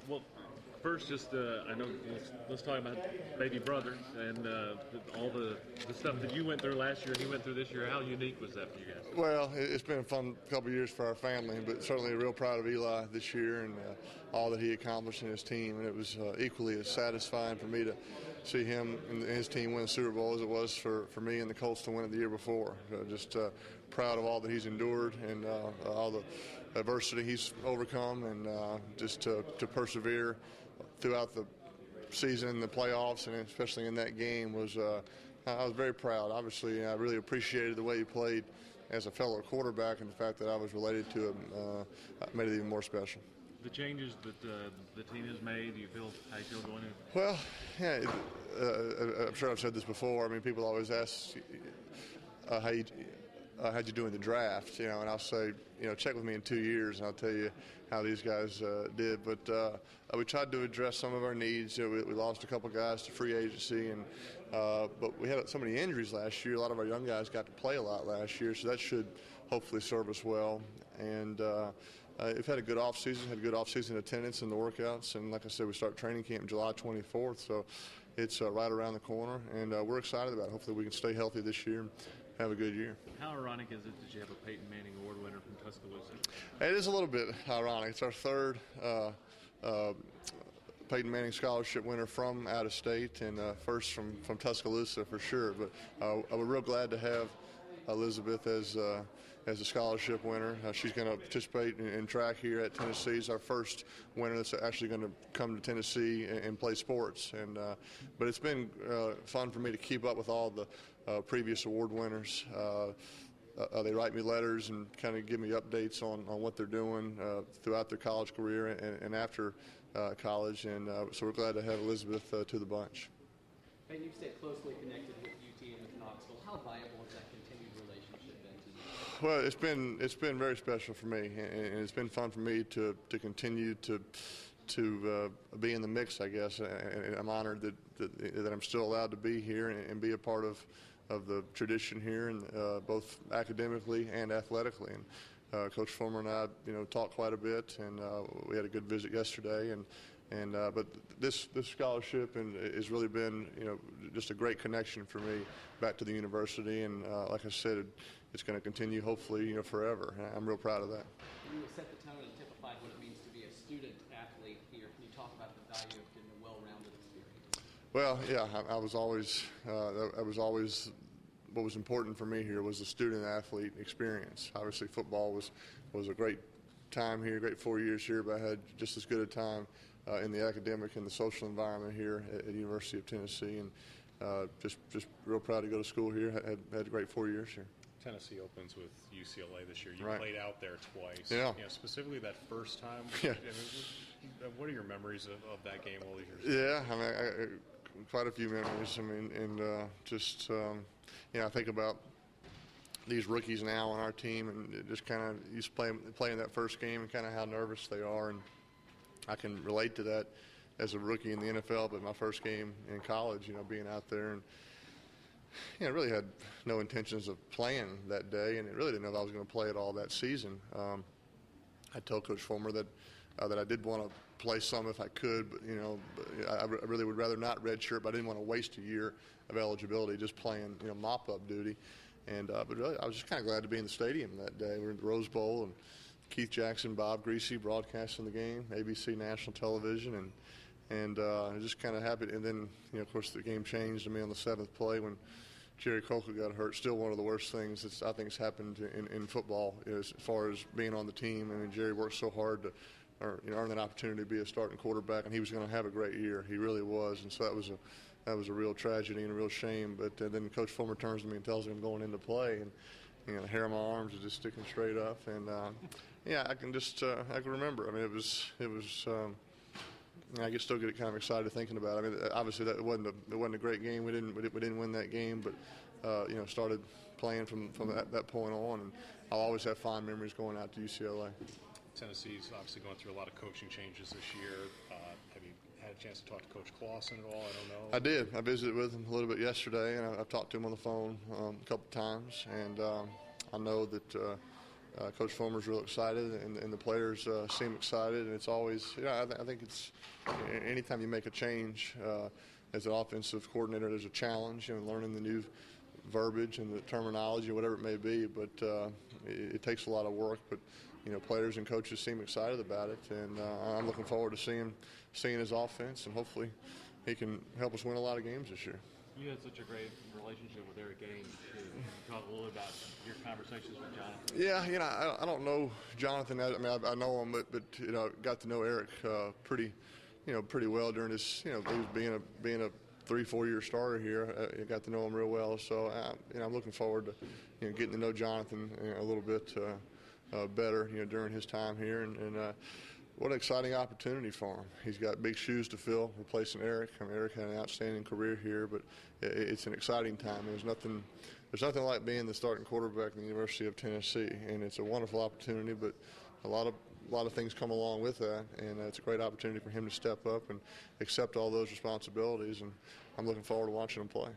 Well, first, just I know let's talk about baby brother and all the stuff that you went through last year and he went through this year. How unique was that for you guys? Well, it's been a fun couple of years for our family, but certainly real proud of Eli this year and all that he accomplished in his team. And it was equally as satisfying for me to see him and his team win the Super Bowl as it was for me and the Colts to win it the year before. Just proud of all that he's endured and all the adversity he's overcome, and just to persevere throughout the season, the playoffs, and especially in that game I was very proud. Obviously, I really appreciated the way he played as a fellow quarterback, and the fact that I was related to him made it even more special. The changes that the team has made, how you feel going in? Well, yeah, I'm sure I've said this before. I mean, people always ask how'd you do in the draft, and I'll say, check with me in 2 years and I'll tell you how these guys did. But we tried to address some of our needs. We lost a couple guys to free agency, but we had so many injuries last year. A lot of our young guys got to play a lot last year, so that should hopefully serve us well. And we've had a good offseason attendance in the workouts, and like I said, we start training camp July 24th, so it's right around the corner, and we're excited about it. Hopefully we can stay healthy this year and have a good year. How ironic is it that you have a Peyton Manning Award winner from Tuscaloosa? It is a little bit ironic. It's our third Peyton Manning scholarship winner from out of state, and first from Tuscaloosa for sure. But we're real glad to have Elizabeth as a scholarship winner. She's going to participate in track here at Tennessee. It's our first winner that's actually going to come to Tennessee and play sports. But it's been fun for me to keep up with all the previous award winners. They write me letters and kind of give me updates on what they're doing throughout their college career and after college. And so we're glad to have Elizabeth to the bunch. And you've stayed closely connected with UT and with Knoxville. How viable has that continued relationship been to you? Well, it's been very special for me, and it's been fun for me to continue to be in the mix, I guess. And I'm honored that I'm still allowed to be here and be a part of the tradition here, and both academically and athletically. And Coach Fulmer and I, talked quite a bit, and we had a good visit yesterday. But this scholarship has really been, just a great connection for me back to the university. And like I said, it's going to continue, hopefully, forever. And I'm real proud of that. You set the tone and typified what it means to be a student athlete here. Can you talk about the value of getting a well-rounded experience? Well, yeah, I was always what was important for me here was the student-athlete experience. Obviously, football was a great time here, great 4 years here, but I had just as good a time in the academic and the social environment here at the University of Tennessee, and just real proud to go to school here. Had a great 4 years here. Tennessee opens with UCLA this year. You Right. played out there twice. Yeah. Specifically that first time. Yeah. What are your memories of that game all these years? Yeah, I mean, quite a few memories. I mean, and I think about these rookies now on our team, and just kind of used to playing that first game and kind of how nervous they are, and I can relate to that as a rookie in the NFL, but my first game in college, being out there, and I really had no intentions of playing that day, and I really didn't know if I was going to play at all that season. I told Coach Fulmer that I did want to play some if I could, but I really would rather not redshirt. But I didn't want to waste a year of eligibility just playing mop-up duty. And but really, I was just kind of glad to be in the stadium that day. We were in the Rose Bowl, and Keith Jackson, Bob Greasy broadcasting the game, ABC national television, and I was just kind of happy. And then of course the game changed to me on the seventh play when Jerry Colquitt got hurt. Still one of the worst things that I think has happened in football as far as being on the team. I mean, Jerry worked so hard to earn that opportunity to be a starting quarterback, and he was going to have a great year. He really was, and so that was a real tragedy and a real shame. But then Coach Fulmer turns to me and tells me I'm going into play, and the hair on my arms is just sticking straight up. And I can remember. I mean, it was. I can still get kind of excited thinking about it. I mean, obviously it wasn't a great game. We didn't win that game, but started playing from that point on, and I'll always have fond memories going out to UCLA. Tennessee's obviously going through a lot of coaching changes this year. Have you had a chance to talk to Coach Clausen at all? I don't know. I did. I visited with him a little bit yesterday, and I've talked to him on the phone a couple of times, and I know that Coach Fulmer's real excited, and the players seem excited. And it's always, I think it's anytime you make a change as an offensive coordinator, there's a challenge, learning the new verbiage and the terminology, whatever it may be. But it takes a lot of work. But players and coaches seem excited about it, and I'm looking forward to seeing his offense, and hopefully he can help us win a lot of games this year. You had such a great relationship with Eric Gaines. Can you talk a little about your conversations with Jonathan? Yeah, I don't know Jonathan. I mean, I know him, but got to know Eric pretty well during his, he was being a 3-4 year starter here. I got to know him real well. So I'm looking forward to getting to know Jonathan a little bit better during his time here, and what an exciting opportunity for him. He's got big shoes to fill, replacing Eric. I mean, Eric had an outstanding career here, but it's an exciting time. There's nothing like being the starting quarterback in the University of Tennessee, and it's a wonderful opportunity. But a lot of things come along with that, and it's a great opportunity for him to step up and accept all those responsibilities. And I'm looking forward to watching him play.